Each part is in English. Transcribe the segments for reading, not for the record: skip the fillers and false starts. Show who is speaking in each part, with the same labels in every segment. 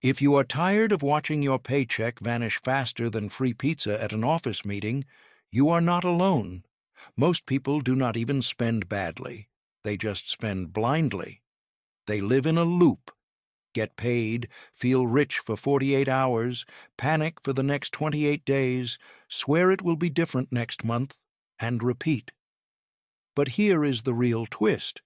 Speaker 1: If you are tired of watching your paycheck vanish faster than free pizza at an office meeting, you are not alone. Most people do not even spend badly. They just spend blindly. They live in a loop. Get paid, feel rich for 48 hours, panic for the next 28 days, swear it will be different next month, and repeat. But here is the real twist.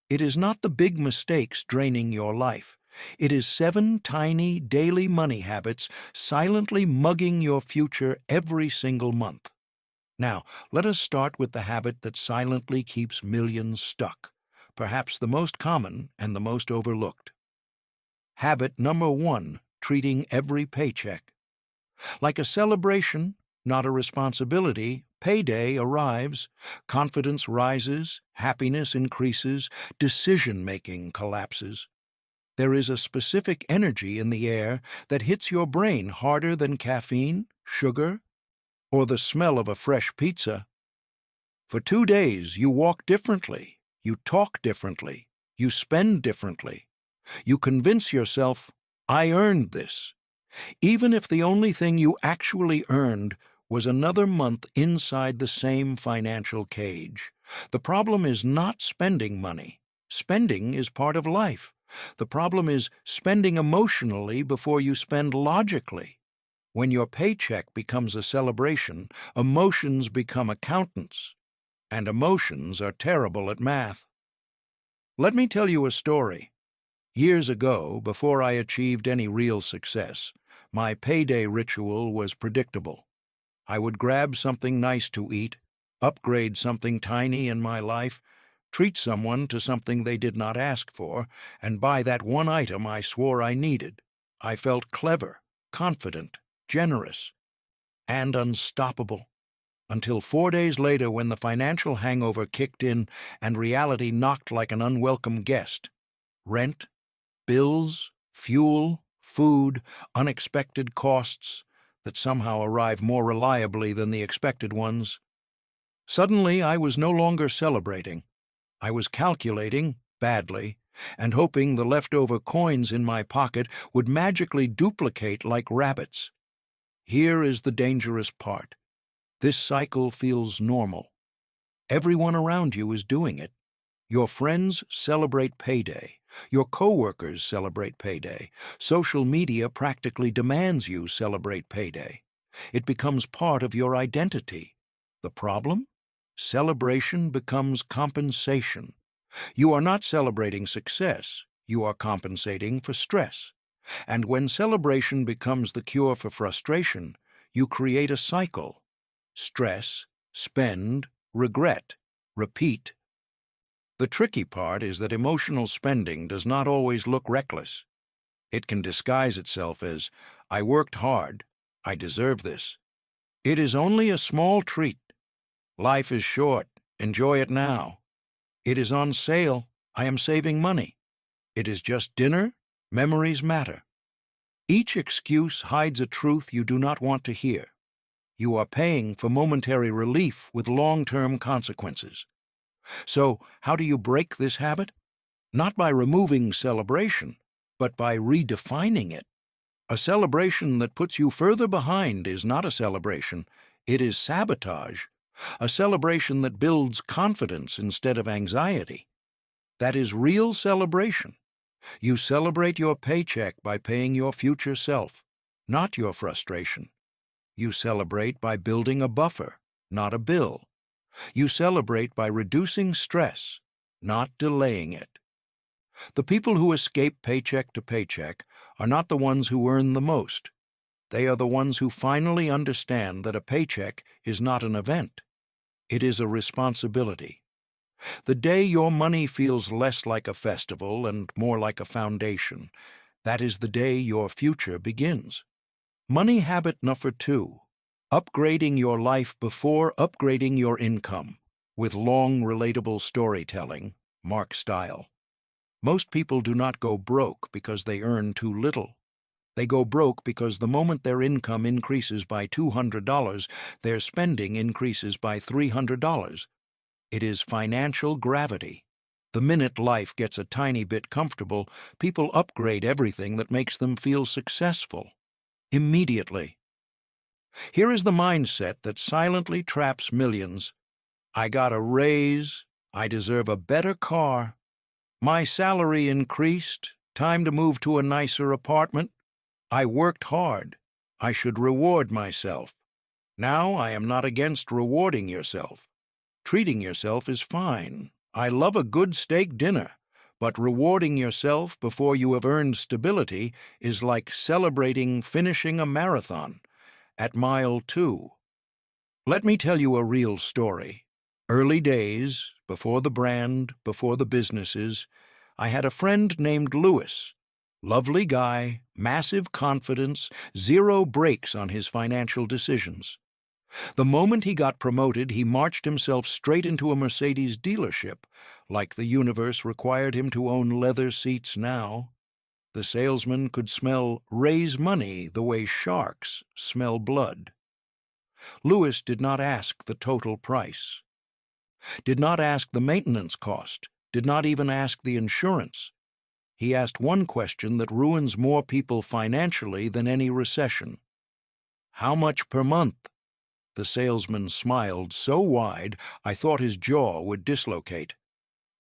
Speaker 1: It is not the big mistakes draining your life. It is 7 tiny daily money habits silently mugging your future every single month. Now, let us start with the habit that silently keeps millions stuck, perhaps the most common and the most overlooked. Habit number 1, treating every paycheck like a celebration, not a responsibility. Payday arrives, confidence rises, happiness increases, decision-making collapses. There is a specific energy in the air that hits your brain harder than caffeine, sugar, or the smell of a fresh pizza. For 2 days, you walk differently, you talk differently, you spend differently. You convince yourself, I earned this, even if the only thing you actually earned was another month inside the same financial cage. The problem is not spending money. Spending is part of life. The problem is spending emotionally before you spend logically. When your paycheck becomes a celebration, emotions become accountants, and emotions are terrible at math. Let me tell you a story. Years ago, before I achieved any real success, my payday ritual was predictable. I would grab something nice to eat, upgrade something tiny in my life, treat someone to something they did not ask for, and buy that one item I swore I needed. I felt clever, confident, generous, and unstoppable. Until 4 days later, when the financial hangover kicked in and reality knocked like an unwelcome guest. Rent, bills, fuel, food, unexpected costs that somehow arrive more reliably than the expected ones. Suddenly, I was no longer celebrating. I was calculating, badly, and hoping the leftover coins in my pocket would magically duplicate like rabbits. Here is the dangerous part. This cycle feels normal. Everyone around you is doing it. Your friends celebrate payday. Your coworkers celebrate payday. Social media practically demands you celebrate payday. It becomes part of your identity. The problem? Celebration becomes compensation. You are not celebrating success. You are compensating for stress. And when celebration becomes the cure for frustration, you create a cycle. Stress, spend, regret, repeat. The tricky part is that emotional spending does not always look reckless. It can disguise itself as, I worked hard, I deserve this. It is only a small treat. Life is short, enjoy it now. It is on sale, I am saving money. It is just dinner, memories matter. Each excuse hides a truth you do not want to hear. You are paying for momentary relief with long-term consequences. So, how do you break this habit? Not by removing celebration, but by redefining it. A celebration that puts you further behind is not a celebration, it is sabotage. A celebration that builds confidence instead of anxiety. That is real celebration. You celebrate your paycheck by paying your future self, not your frustration. You celebrate by building a buffer, not a bill. You celebrate by reducing stress, not delaying it. The people who escape paycheck to paycheck are not the ones who earn the most. They are the ones who finally understand that a paycheck is not an event. It is a responsibility. The day your money feels less like a festival and more like a foundation, that is the day your future begins. Money habit number 2. Upgrading your life before upgrading your income, with long, relatable storytelling, Mark style. Most people do not go broke because they earn too little. They go broke because the moment their income increases by $200, their spending increases by $300. It is financial gravity. The minute life gets a tiny bit comfortable, people upgrade everything that makes them feel successful. Immediately. Here is the mindset that silently traps millions. I got a raise. I deserve a better car. My salary increased. Time to move to a nicer apartment. I worked hard. I should reward myself. Now I am not against rewarding yourself. Treating yourself is fine. I love a good steak dinner. But rewarding yourself before you have earned stability is like celebrating finishing a marathon at mile 2. Let me tell you a real story. Early days, before the brand, before the businesses, I had a friend named Louis. Lovely guy, massive confidence, zero brakes on his financial decisions. The moment he got promoted, he marched himself straight into a Mercedes dealership, like the universe required him to own leather seats now. The salesman could smell raise money the way sharks smell blood. Louis did not ask the total price, did not ask the maintenance cost, did not even ask the insurance. He asked one question that ruins more people financially than any recession. How much per month? The salesman smiled so wide I thought his jaw would dislocate.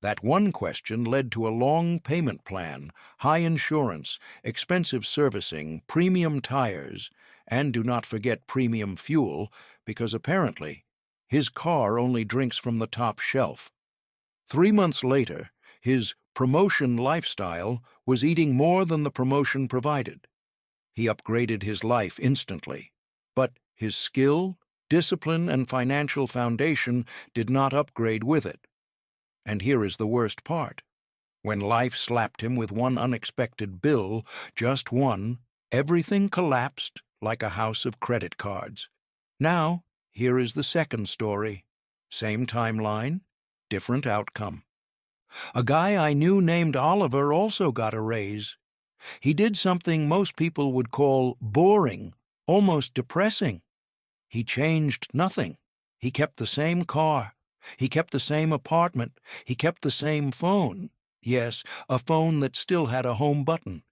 Speaker 1: That one question led to a long payment plan, high insurance, expensive servicing, premium tires, and do not forget premium fuel, because apparently his car only drinks from the top shelf. 3 months later, his promotion lifestyle was eating more than the promotion provided. He upgraded his life instantly, but his skill, discipline, and financial foundation did not upgrade with it. And here is the worst part. When life slapped him with one unexpected bill, just one, everything collapsed like a house of credit cards. Now, here is the second story. Same timeline, different outcome. A guy I knew named Oliver also got a raise. He did something most people would call boring, almost depressing. He changed nothing. He kept the same car. He kept the same apartment. He kept the same phone. Yes, a phone that still had a home button.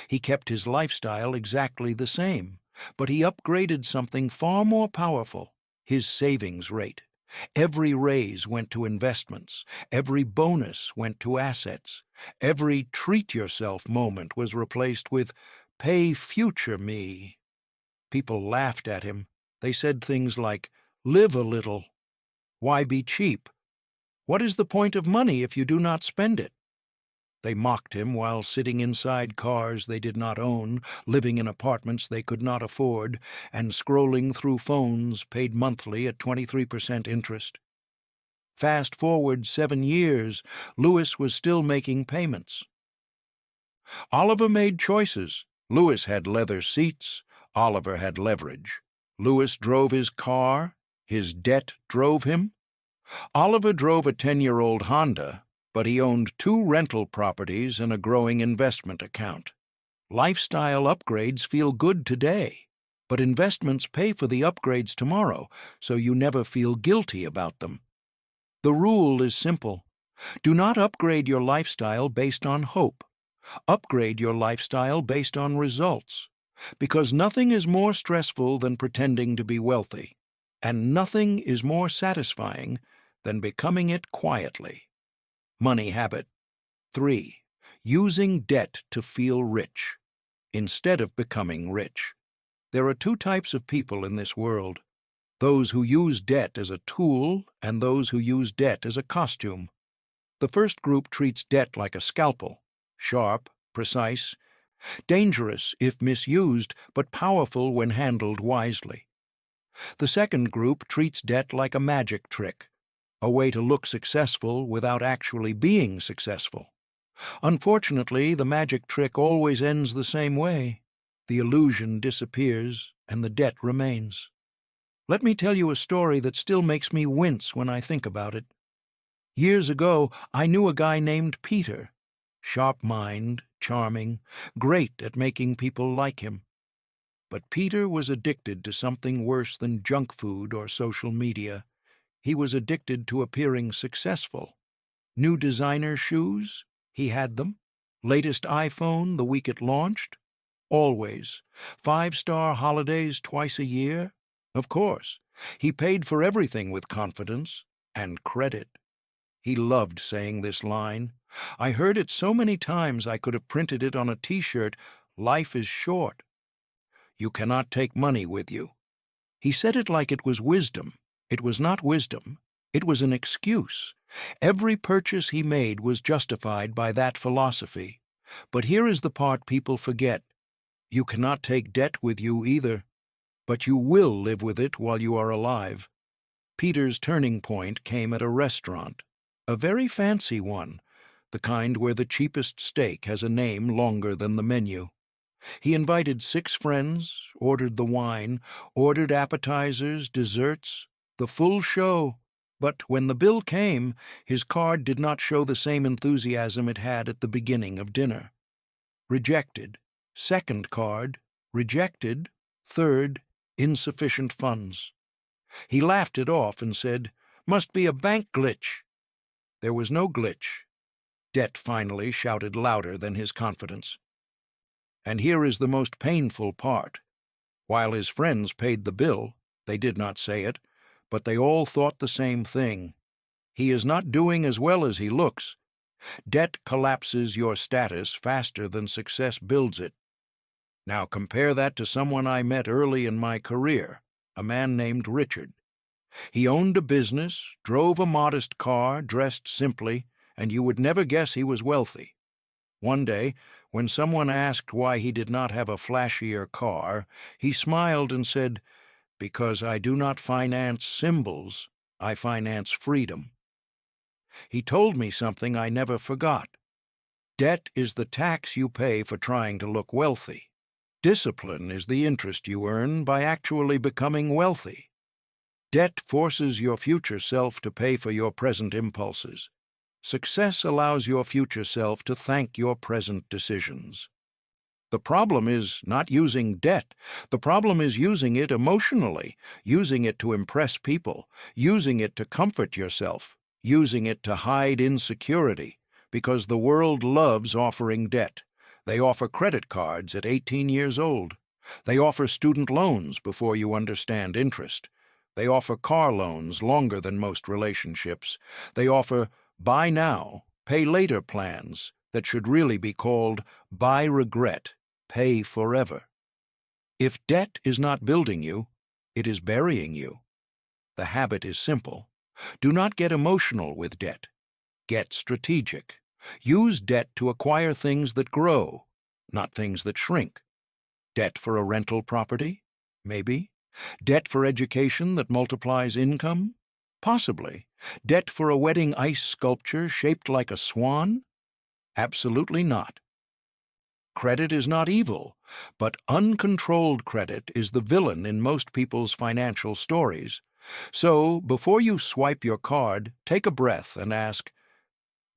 Speaker 1: He kept his lifestyle exactly the same, but he upgraded something far more powerful, his savings rate. Every raise went to investments. Every bonus went to assets. Every treat-yourself moment was replaced with pay future me. People laughed at him. They said things like, live a little. Why be cheap? What is the point of money if you do not spend it? They mocked him while sitting inside cars they did not own, living in apartments they could not afford, and scrolling through phones paid monthly at 23% interest. Fast forward 7 years, Louis was still making payments. Oliver made choices. Louis had leather seats. Oliver had leverage. Louis drove his car. His debt drove him. Oliver drove a 10-year-old Honda, but he owned 2 rental properties and a growing investment account. Lifestyle upgrades feel good today, but investments pay for the upgrades tomorrow, so you never feel guilty about them. The rule is simple. Do not upgrade your lifestyle based on hope. Upgrade your lifestyle based on results, because nothing is more stressful than pretending to be wealthy, and nothing is more satisfying than becoming it quietly. Money habit 3. Using debt to feel rich instead of becoming rich. There are 2 types of people in this world: those who use debt as a tool and those who use debt as a costume. The first group treats debt like a scalpel, sharp, precise, dangerous if misused, but powerful when handled wisely. The second group treats debt like a magic trick, a way to look successful without actually being successful. Unfortunately, the magic trick always ends the same way. The illusion disappears and the debt remains. Let me tell you a story that still makes me wince when I think about it. Years ago, I knew a guy named Peter. Sharp mind, charming, great at making people like him. But Peter was addicted to something worse than junk food or social media. He was addicted to appearing successful. New designer shoes? He had them. Latest iPhone the week it launched? Always. Five-star holidays twice a year? Of course. He paid for everything with confidence and credit. He loved saying this line. I heard it so many times I could have printed it on a T-shirt. Life is short. You cannot take money with you. He said it like it was wisdom. It was not wisdom. It was an excuse. Every purchase he made was justified by that philosophy. But here is the part people forget. You cannot take debt with you either, but you will live with it while you are alive. Peter's turning point came at a restaurant, a very fancy one, the kind where the cheapest steak has a name longer than the menu. He invited 6 friends, ordered the wine, ordered appetizers, desserts, the full show. But when the bill came, his card did not show the same enthusiasm it had at the beginning of dinner. Rejected. Second card. Rejected. Third. Insufficient funds. He laughed it off and said, "Must be a bank glitch." There was no glitch. Debt finally shouted louder than his confidence. And here is the most painful part. While his friends paid the bill, they did not say it, but they all thought the same thing. He is not doing as well as he looks. Debt collapses your status faster than success builds it. Now compare that to someone I met early in my career, a man named Richard. He owned a business, drove a modest car, dressed simply, and you would never guess he was wealthy. One day, when someone asked why he did not have a flashier car, he smiled and said, "Because I do not finance symbols, I finance freedom." He told me something I never forgot. Debt is the tax you pay for trying to look wealthy. Discipline is the interest you earn by actually becoming wealthy. Debt forces your future self to pay for your present impulses. Success allows your future self to thank your present decisions. The problem is not using debt. The problem is using it emotionally, using it to impress people, using it to comfort yourself, using it to hide insecurity, because the world loves offering debt. They offer credit cards at 18 years old. They offer student loans before you understand interest. They offer car loans longer than most relationships. They offer buy now, pay later plans that should really be called buy regret, pay forever. If debt is not building you, it is burying you. The habit is simple. Do not get emotional with debt. Get strategic. Use debt to acquire things that grow, not things that shrink. Debt for a rental property? Maybe. Debt for education that multiplies income? Possibly. Debt for a wedding ice sculpture shaped like a swan? Absolutely not. Credit is not evil, but uncontrolled credit is the villain in most people's financial stories. So, before you swipe your card, take a breath and ask,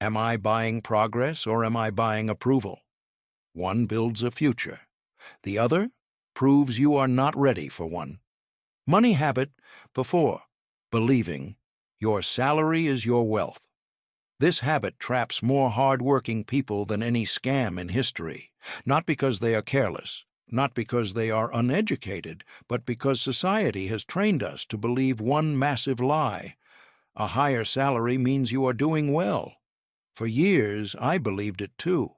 Speaker 1: am I buying progress or am I buying approval? One builds a future. The other proves you are not ready for one. Money habit before. Believing your salary is your wealth. This habit traps more hard-working people than any scam in history, not because they are careless, not because they are uneducated, but because society has trained us to believe one massive lie. A higher salary means you are doing well. For years, I believed it too.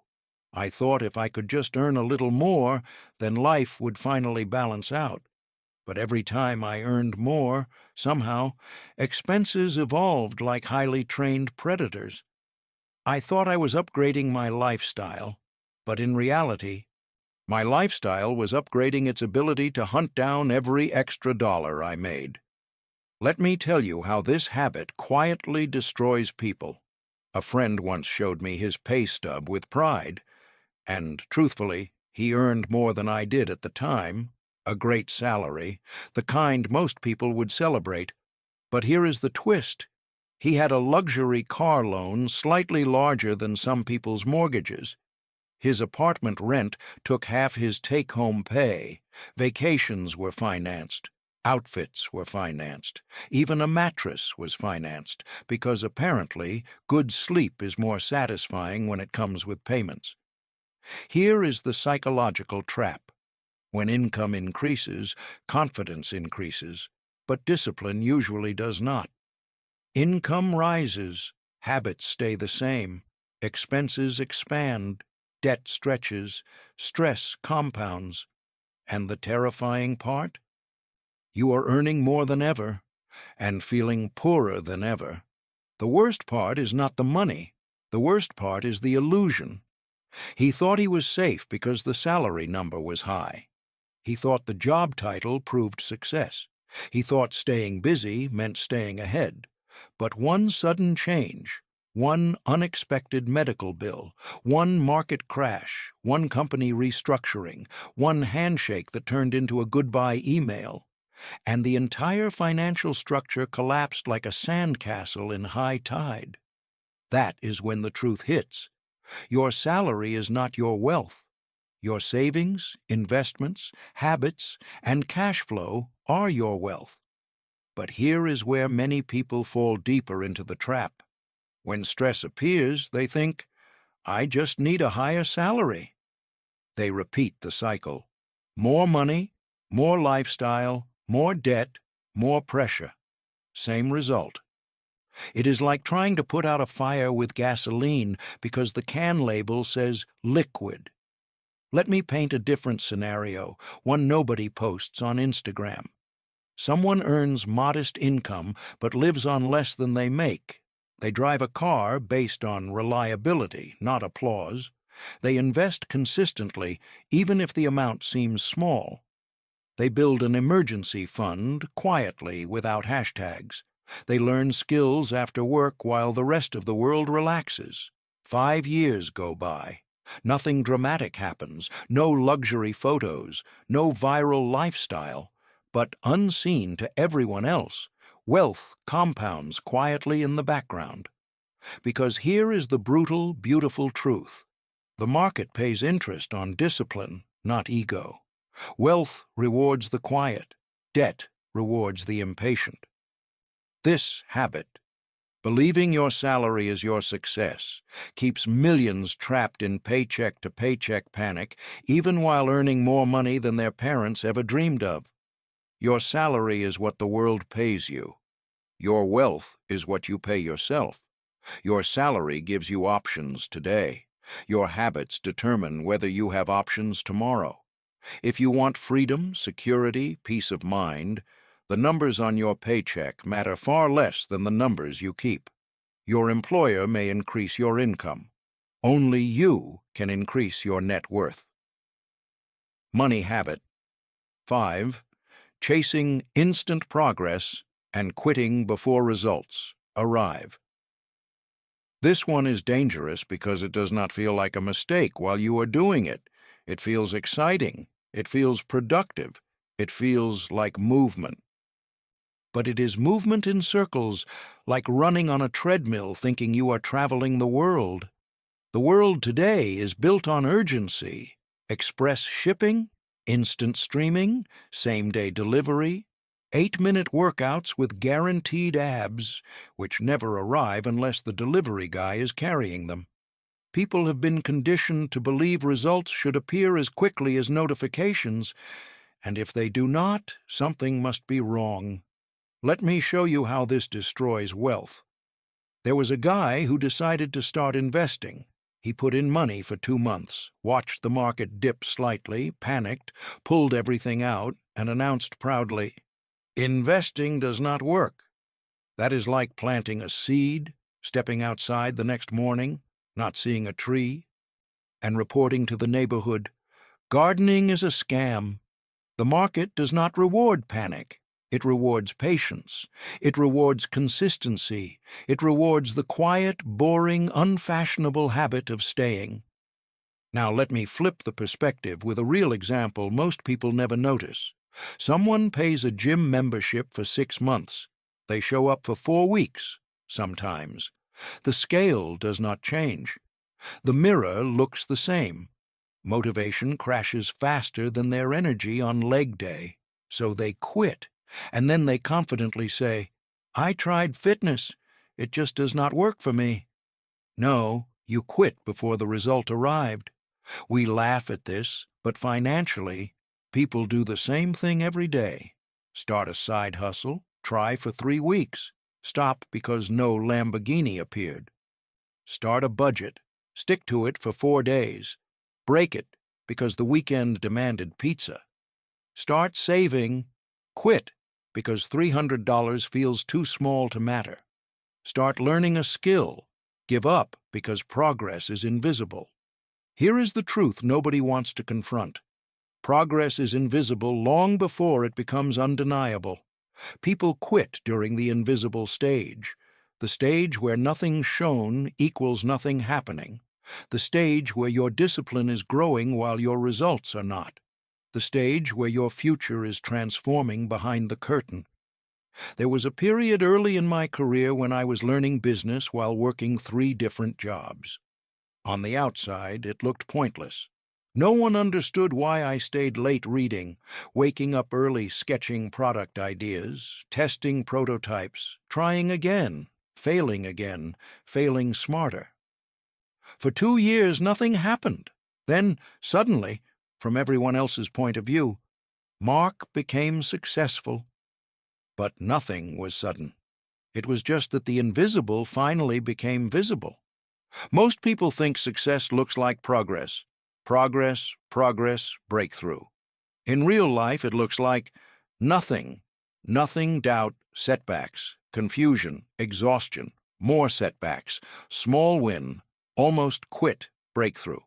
Speaker 1: I thought if I could just earn a little more, then life would finally balance out. But every time I earned more, somehow, expenses evolved like highly trained predators. I thought I was upgrading my lifestyle, but in reality, my lifestyle was upgrading its ability to hunt down every extra dollar I made. Let me tell you how this habit quietly destroys people. A friend once showed me his pay stub with pride, and, truthfully, he earned more than I did at the time. A great salary, the kind most people would celebrate. But here is the twist. He had a luxury car loan slightly larger than some people's mortgages. His apartment rent took half his take-home pay. Vacations were financed. Outfits were financed. Even a mattress was financed, because apparently good sleep is more satisfying when it comes with payments. Here is the psychological trap. When income increases, confidence increases, but discipline usually does not. Income rises, habits stay the same, expenses expand, debt stretches, stress compounds. And the terrifying part? You are earning more than ever, and feeling poorer than ever. The worst part is not the money. The worst part is the illusion. He thought he was safe because the salary number was high. He thought the job title proved success. He thought staying busy meant staying ahead. But one sudden change, one unexpected medical bill, one market crash, one company restructuring, one handshake that turned into a goodbye email, and the entire financial structure collapsed like a sandcastle in high tide. That is when the truth hits. Your salary is not your wealth. Your savings, investments, habits, and cash flow are your wealth. But here is where many people fall deeper into the trap. When stress appears, they think, I just need a higher salary. They repeat the cycle. More money, more lifestyle, more debt, more pressure. Same result. It is like trying to put out a fire with gasoline because the can label says liquid. Let me paint a different scenario, one nobody posts on Instagram. Someone earns modest income but lives on less than they make. They drive a car based on reliability, not applause. They invest consistently, even if the amount seems small. They build an emergency fund quietly, without hashtags. They learn skills after work while the rest of the world relaxes. 5 years go by. Nothing dramatic happens, no luxury photos, no viral lifestyle. But unseen to everyone else, wealth compounds quietly in the background. Because here is the brutal, beautiful truth. The market pays interest on discipline, not ego. Wealth rewards the quiet. Debt rewards the impatient. This habit, believing your salary is your success, keeps millions trapped in paycheck-to-paycheck panic, even while earning more money than their parents ever dreamed of. Your salary is what the world pays you. Your wealth is what you pay yourself. Your salary gives you options today. Your habits determine whether you have options tomorrow. If you want freedom, security, peace of mind, the numbers on your paycheck matter far less than the numbers you keep. Your employer may increase your income. Only you can increase your net worth. Money habit. 5. Chasing instant progress and quitting before results arrive. This one is dangerous because it does not feel like a mistake while you are doing it. It feels exciting. It feels productive. It feels like movement. But it is movement in circles, like running on a treadmill thinking you are traveling the world. The world today is built on urgency, express shipping, instant streaming, same-day delivery, 8-minute workouts with guaranteed abs, which never arrive unless the delivery guy is carrying them. People have been conditioned to believe results should appear as quickly as notifications, and if they do not, something must be wrong. Let me show you how this destroys wealth. There was a guy who decided to start investing. He put in money for 2 months, watched the market dip slightly, panicked, pulled everything out, and announced proudly, "Investing does not work." That is like planting a seed, stepping outside the next morning, not seeing a tree, and reporting to the neighborhood, "Gardening is a scam." The market does not reward panic. It rewards patience. It rewards consistency. It rewards the quiet, boring, unfashionable habit of staying. Now let me flip the perspective with a real example most people never notice. Someone pays a gym membership for 6 months. They show up for 4 weeks, sometimes. The scale does not change. The mirror looks the same. Motivation crashes faster than their energy on leg day, so they quit. And then they confidently say, "I tried fitness. It just does not work for me." No, you quit before the result arrived. We laugh at this, but financially, people do the same thing every day. Start a side hustle, try for 3 weeks, stop because no Lamborghini appeared. Start a budget, stick to it for 4 days, break it because the weekend demanded pizza. Start saving, quit because $300 feels too small to matter. Start learning a skill, give up because progress is invisible. Here is the truth nobody wants to confront. Progress is invisible long before it becomes undeniable. People quit during the invisible stage, the stage where nothing shown equals nothing happening, the stage where your discipline is growing while your results are not, the stage where your future is transforming behind the curtain. There was a period early in my career when I was learning business while working 3 different jobs. On the outside, it looked pointless. No one understood why I stayed late reading, waking up early sketching product ideas, testing prototypes, trying again, failing smarter. For 2 years, nothing happened. Then, suddenly, from everyone else's point of view, Mark became successful. But nothing was sudden. It was just that the invisible finally became visible. Most people think success looks like progress. Progress, breakthrough. In real life, it looks like nothing. Nothing, doubt, setbacks, confusion, exhaustion, more setbacks, small win, almost quit, breakthrough.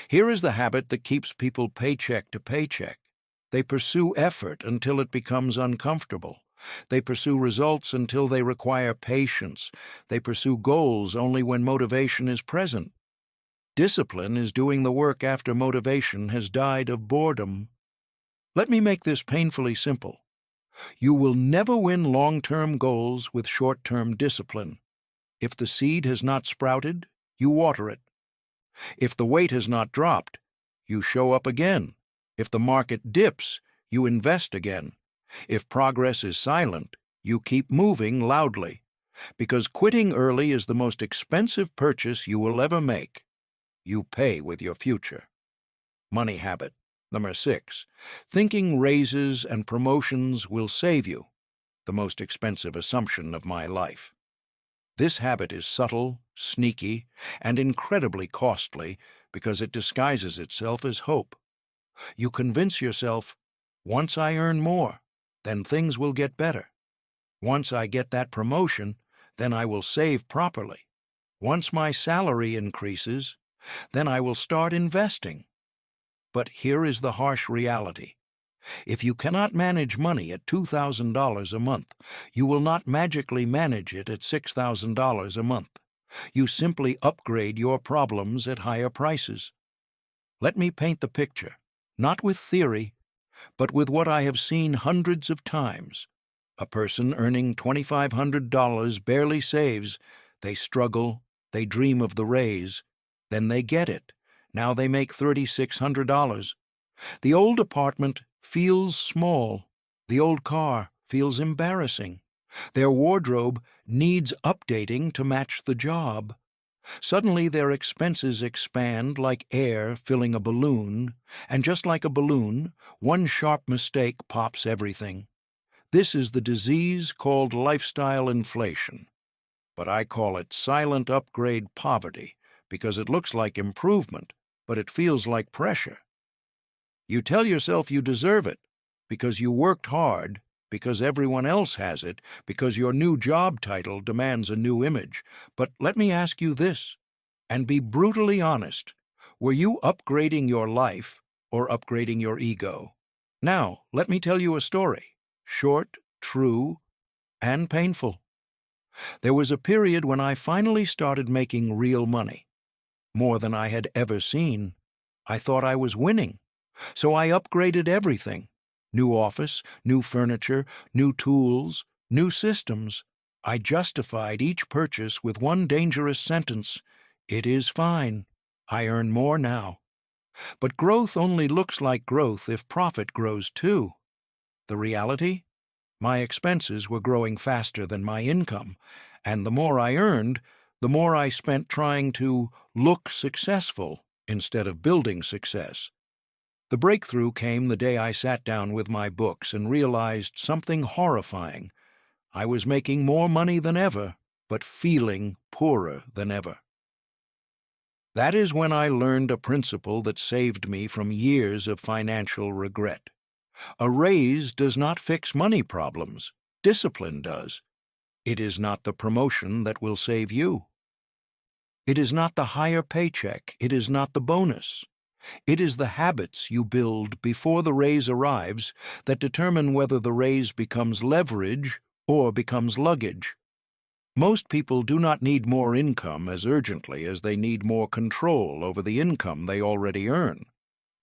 Speaker 1: Here is the habit that keeps people paycheck to paycheck. They pursue effort until it becomes uncomfortable. They pursue results until they require patience. They pursue goals only when motivation is present. Discipline is doing the work after motivation has died of boredom. Let me make this painfully simple. You will never win long-term goals with short-term discipline. If the seed has not sprouted, you water it. If the weight has not dropped, you show up again. If the market dips, you invest again. If progress is silent, you keep moving loudly. Because quitting early is the most expensive purchase you will ever make. You pay with your future. Money habit. Number 6. Thinking raises and promotions will save you. The most expensive assumption of my life. This habit is subtle, sneaky, and incredibly costly because it disguises itself as hope. You convince yourself, once I earn more, then things will get better. Once I get that promotion, then I will save properly. Once my salary increases, then I will start investing. But here is the harsh reality. If you cannot manage money at $2,000 a month, you will not magically manage it at $6,000 a month. You simply upgrade your problems at higher prices. Let me paint the picture, not with theory, but with what I have seen hundreds of times. A person earning $2,500 barely saves. They struggle, they dream of the raise, then they get it. Now they make $3,600. The old apartment feels small. The old car feels embarrassing. Their wardrobe needs updating to match the job. Suddenly their expenses expand like air filling a balloon, and just like a balloon, one sharp mistake pops everything. This is the disease called lifestyle inflation. But I call it silent upgrade poverty because it looks like improvement, but it feels like pressure. You tell yourself you deserve it because you worked hard, because everyone else has it, because your new job title demands a new image. But let me ask you this, and be brutally honest. Were you upgrading your life or upgrading your ego? Now, let me tell you a story. Short, true, and painful. There was a period when I finally started making real money. More than I had ever seen. I thought I was winning. So I upgraded everything. New office, new furniture, new tools, new systems. I justified each purchase with one dangerous sentence. It is fine. I earn more now. But growth only looks like growth if profit grows too. The reality? My expenses were growing faster than my income, and the more I earned, the more I spent trying to look successful instead of building success. The breakthrough came the day I sat down with my books and realized something horrifying. I was making more money than ever, but feeling poorer than ever. That is when I learned a principle that saved me from years of financial regret. A raise does not fix money problems. Discipline does. It is not the promotion that will save you. It is not the higher paycheck. It is not the bonus. It is the habits you build before the raise arrives that determine whether the raise becomes leverage or becomes luggage. Most people do not need more income as urgently as they need more control over the income they already earn.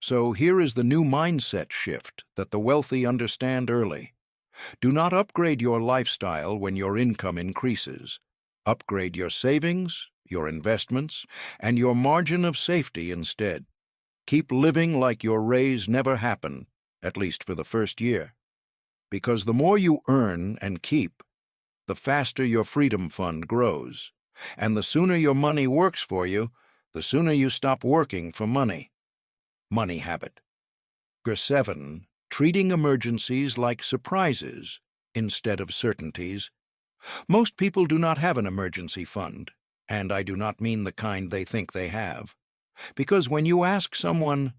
Speaker 1: So here is the new mindset shift that the wealthy understand early. Do not upgrade your lifestyle when your income increases. Upgrade your savings, your investments, and your margin of safety instead. Keep living like your raise never happened, at least for the first year. Because the more you earn and keep, the faster your freedom fund grows. And the sooner your money works for you, the sooner you stop working for money. Money habit. 7. Treating emergencies like surprises instead of certainties. Most people do not have an emergency fund, and I do not mean the kind they think they have. Because when you ask someone,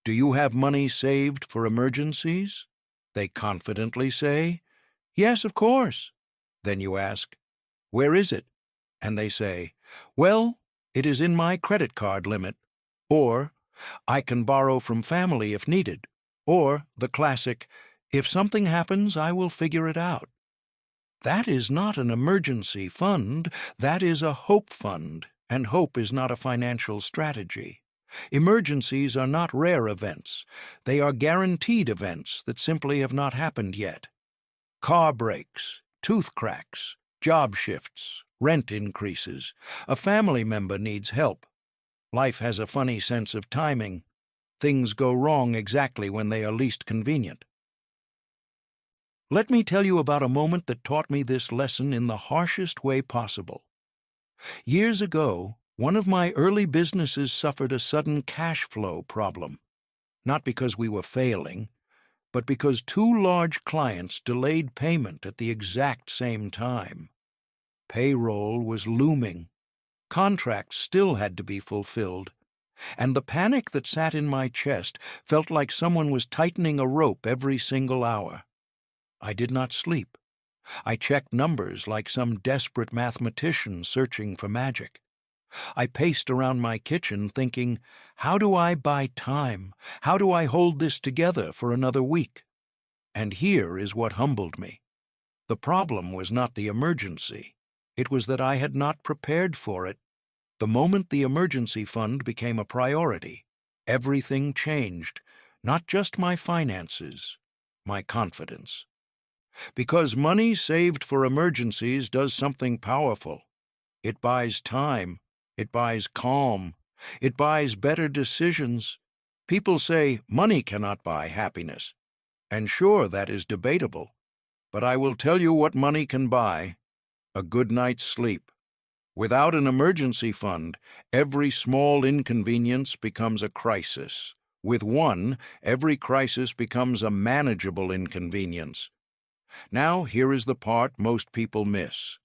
Speaker 1: "Do you have money saved for emergencies?" they confidently say, "Yes, of course." Then you ask, "Where is it?" And they say, "Well, it is in my credit card limit," or "I can borrow from family if needed," or the classic, "If something happens, I will figure it out." That is not an emergency fund, that is a hope fund, and hope is not a financial strategy. Emergencies are not rare events. They are guaranteed events that simply have not happened yet. Car breaks, tooth cracks, job shifts, rent increases, a family member needs help. Life has a funny sense of timing. Things go wrong exactly when they are least convenient. Let me tell you about a moment that taught me this lesson in the harshest way possible. Years ago, one of my early businesses suffered a sudden cash flow problem. Not because we were failing, but because two large clients delayed payment at the exact same time. Payroll was looming. Contracts still had to be fulfilled. And the panic that sat in my chest felt like someone was tightening a rope every single hour. I did not sleep. I checked numbers like some desperate mathematician searching for magic. I paced around my kitchen thinking, how do I buy time? How do I hold this together for another week? And here is what humbled me. The problem was not the emergency. It was that I had not prepared for it. The moment the emergency fund became a priority, everything changed, not just my finances, my confidence. Because money saved for emergencies does something powerful. It buys time, it buys calm, it buys better decisions. People say money cannot buy happiness. And sure, that is debatable. But I will tell you what money can buy: a good night's sleep. Without an emergency fund, every small inconvenience becomes a crisis. With one, every crisis becomes a manageable inconvenience. Now, here is the part most people miss.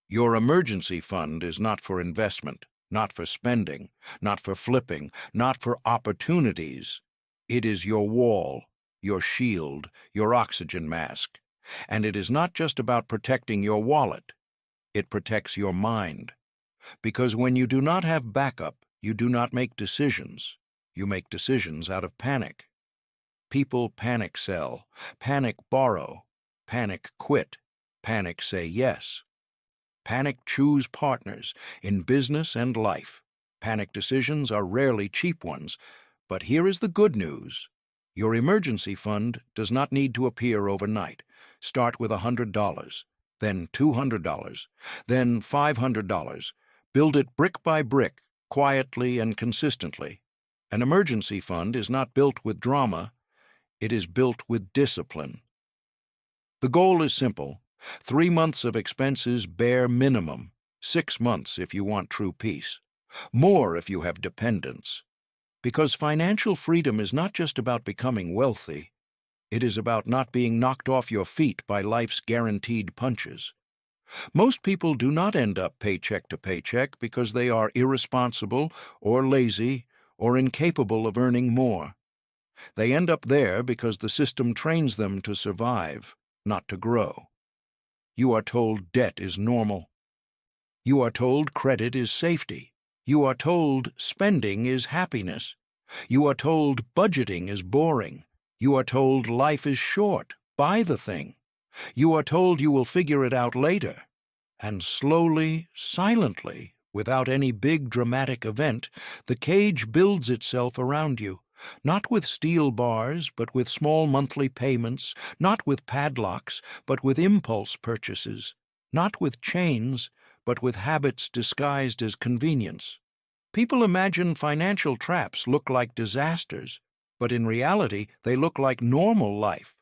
Speaker 1: Your emergency fund is not for investment, not for spending, not for flipping, not for opportunities. It is your wall, your shield, your oxygen mask. And it is not just about protecting your wallet. It protects your mind. Because when you do not have backup, you do not make decisions. You make decisions out of panic. People panic sell, panic borrow, panic quit, panic say yes. Panic choose partners in business and life. Panic decisions are rarely cheap ones. But here is the good news. Your emergency fund does not need to appear overnight. Start with $100, then $200, then $500. Build it brick by brick, quietly and consistently. An emergency fund is not built with drama. It is built with discipline. The goal is simple: 3 months of expenses bare minimum, 6 months if you want true peace, more if you have dependents. Because financial freedom is not just about becoming wealthy, it is about not being knocked off your feet by life's guaranteed punches. Most people do not end up paycheck to paycheck because they are irresponsible or lazy or incapable of earning more. They end up there because the system trains them to survive, not to grow. You are told debt is normal. You are told credit is safety. You are told spending is happiness. You are told budgeting is boring. You are told life is short. Buy the thing. You are told you will figure it out later. And slowly, silently, without any big dramatic event, the cage builds itself around you, not with steel bars, but with small monthly payments, not with padlocks, but with impulse purchases, not with chains, but with habits disguised as convenience. People imagine financial traps look like disasters, but in reality they look like normal life.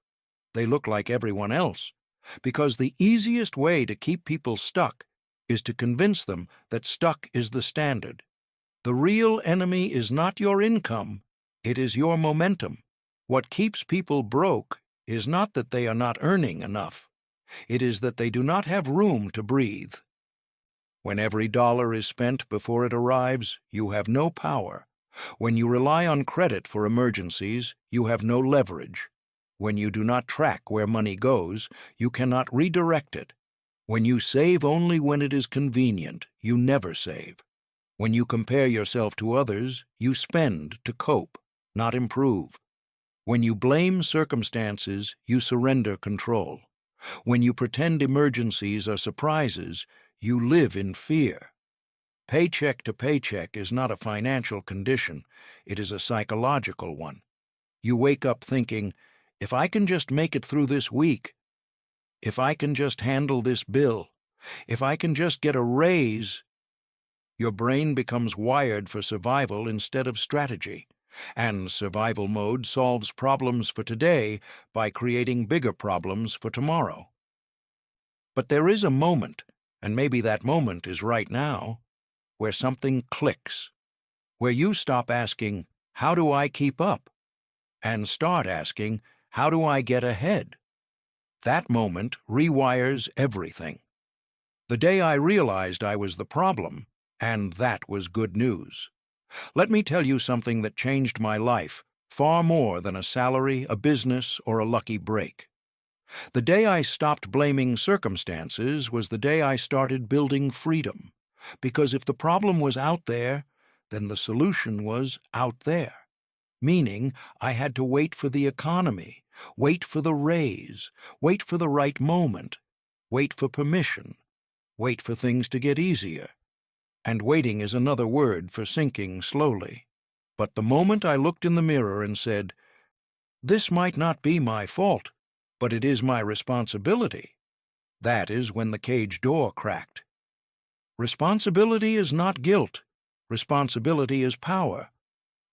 Speaker 1: They look like everyone else. Because the easiest way to keep people stuck is to convince them that stuck is the standard. The real enemy is not your income, it is your momentum. What keeps people broke is not that they are not earning enough. It is that they do not have room to breathe. When every dollar is spent before it arrives, you have no power. When you rely on credit for emergencies, you have no leverage. When you do not track where money goes, you cannot redirect it. When you save only when it is convenient, you never save. When you compare yourself to others, you spend to cope, not improve. When you blame circumstances, you surrender control. When you pretend emergencies are surprises, you live in fear. Paycheck to paycheck is not a financial condition, it is a psychological one. You wake up thinking, if I can just make it through this week, if I can just handle this bill, if I can just get a raise, your brain becomes wired for survival instead of strategy. And survival mode solves problems for today by creating bigger problems for tomorrow. But there is a moment, and maybe that moment is right now, where something clicks, where you stop asking, how do I keep up? And start asking, how do I get ahead? That moment rewires everything. The day I realized I was the problem, and that was good news. Let me tell you something that changed my life, far more than a salary, a business, or a lucky break. The day I stopped blaming circumstances was the day I started building freedom. Because if the problem was out there, then the solution was out there. Meaning, I had to wait for the economy, wait for the raise, wait for the right moment, wait for permission, wait for things to get easier. And waiting is another word for sinking slowly. But the moment I looked in the mirror and said, this might not be my fault, but it is my responsibility, that is when the cage door cracked. Responsibility is not guilt. Responsibility is power.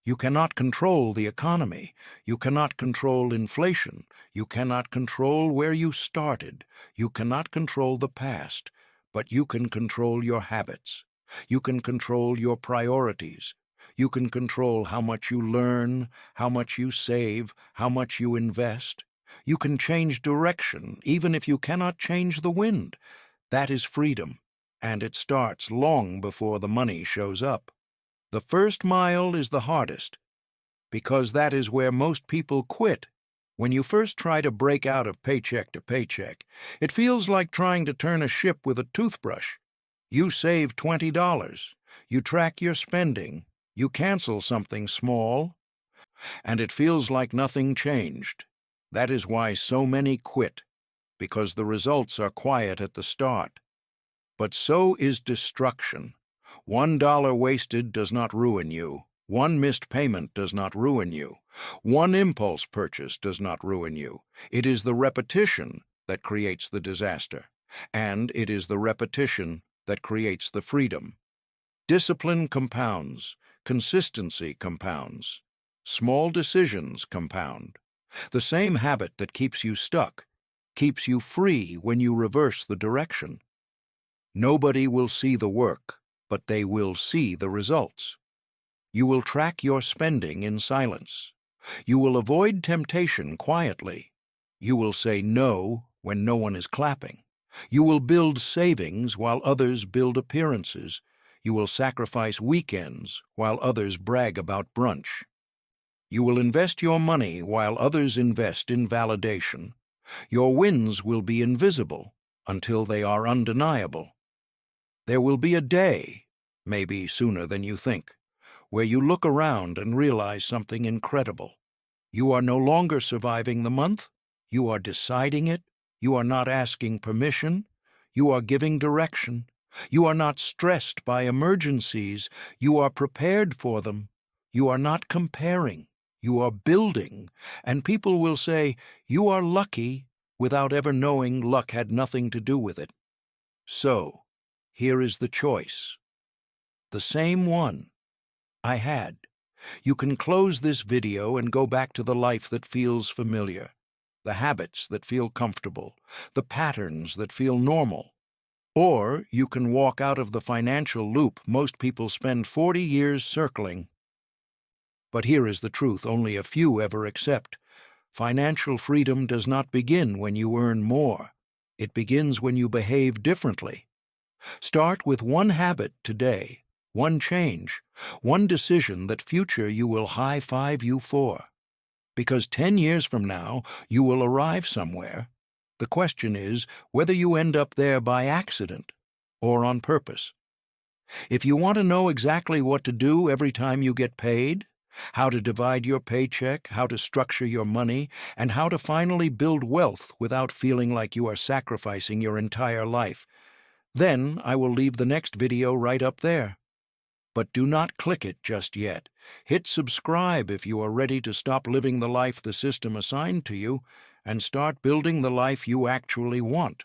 Speaker 1: You cannot control the economy. You cannot control inflation. You cannot control where you started. You cannot control the past. But you can control your habits. You can control your priorities. You can control how much you learn, how much you save, how much you invest. You can change direction, even if you cannot change the wind. That is freedom, and it starts long before the money shows up. The first mile is the hardest, because that is where most people quit. When you first try to break out of paycheck to paycheck, it feels like trying to turn a ship with a toothbrush. You save $20, you track your spending, you cancel something small, and it feels like nothing changed. That is why so many quit, because the results are quiet at the start. But so is destruction. $1 wasted does not ruin you. One missed payment does not ruin you. One impulse purchase does not ruin you. It is the repetition that creates the disaster, and it is the repetition that creates the freedom. Discipline compounds. Consistency compounds. Small decisions compound. The same habit that keeps you stuck keeps you free when you reverse the direction. Nobody will see the work, but they will see the results. You will track your spending in silence. You will avoid temptation quietly. You will say no when no one is clapping. You will build savings while others build appearances. You will sacrifice weekends while others brag about brunch. You will invest your money while others invest in validation. Your wins will be invisible until they are undeniable. There will be a day, maybe sooner than you think, where you look around and realize something incredible. You are no longer surviving the month. You are deciding it. You are not asking permission. You are giving direction. You are not stressed by emergencies. You are prepared for them. You are not comparing. You are building. And people will say, "You are lucky," without ever knowing luck had nothing to do with it. So, here is the choice. The same one I had. You can close this video and go back to the life that feels familiar, the habits that feel comfortable, the patterns that feel normal. Or you can walk out of the financial loop most people spend 40 years circling. But here is the truth only a few ever accept. Financial freedom does not begin when you earn more. It begins when you behave differently. Start with one habit today, one change, one decision that future you will high-five you for. Because 10 years from now, you will arrive somewhere. The question is whether you end up there by accident or on purpose. If you want to know exactly what to do every time you get paid, how to divide your paycheck, how to structure your money, and how to finally build wealth without feeling like you are sacrificing your entire life, then I will leave the next video right up there. But do not click it just yet. Hit subscribe if you are ready to stop living the life the system assigned to you and start building the life you actually want.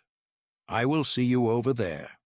Speaker 1: I will see you over there.